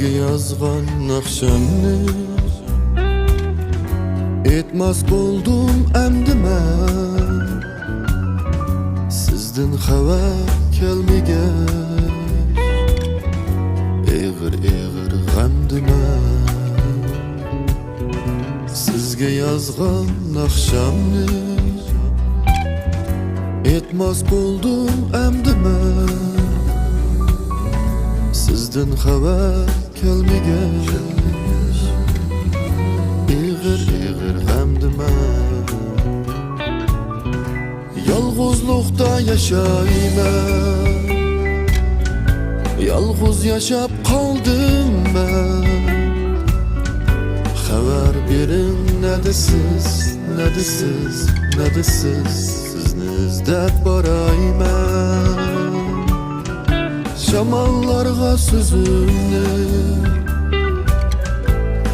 Sizge yazgan nakşamni etmas boldum emdi men. Sizden haber kelmegen Eğir eğir gamdi men. Sizge yazgan nakşamni etmas boldum emdi men. Sizden haber kelmegen Eğir eğir gamdi men. Yalğızlıkta yaşayman, yalğız yaşap kaldım ben. Haber verin nedesiz, nedesiz, nedesiz. Sizni izlep barayman. Şamallarga sözümni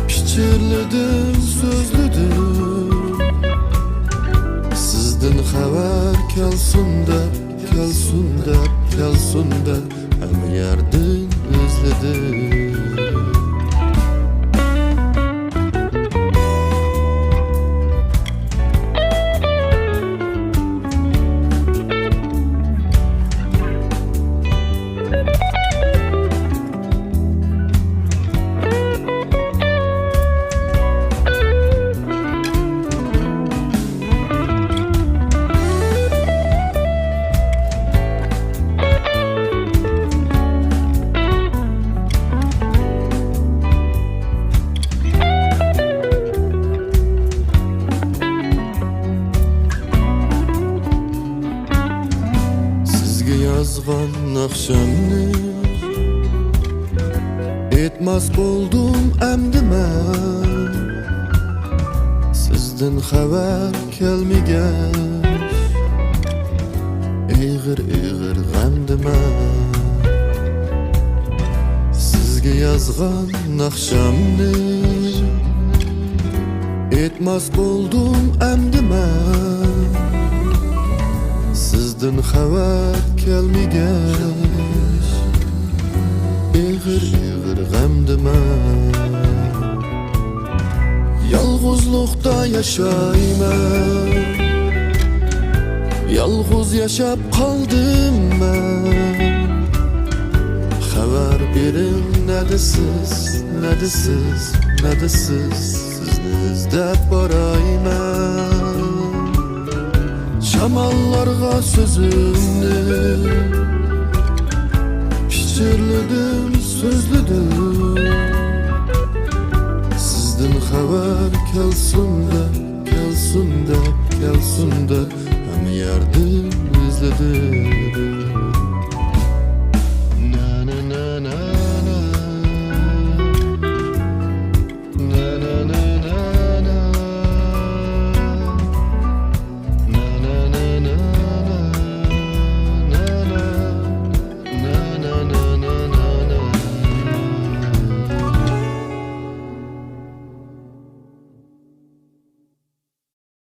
pichirledim, sözledim. Sizden haber kelsin dep, kelsin dep, kelsin dep hem yerden izledim. Yazgan nakşamni etmas boldum emdi men. Sizden haber kelmegen Eğir eğir gamdi men. Sizge yazgan nakşamni etmas boldum emdi men. Sizden haber kelmegen Eğir eğir gamdi men. Yalğızlıkta yaşayman, yalğız yaşap kaldım ben. Haber verin nedesiz, nedesiz, nedesiz. Sizni izlep barayman. Şamallarga sözümni pichirledim, sözledim. Sizden haber kelsin dep, kelsin dep, kelsin dep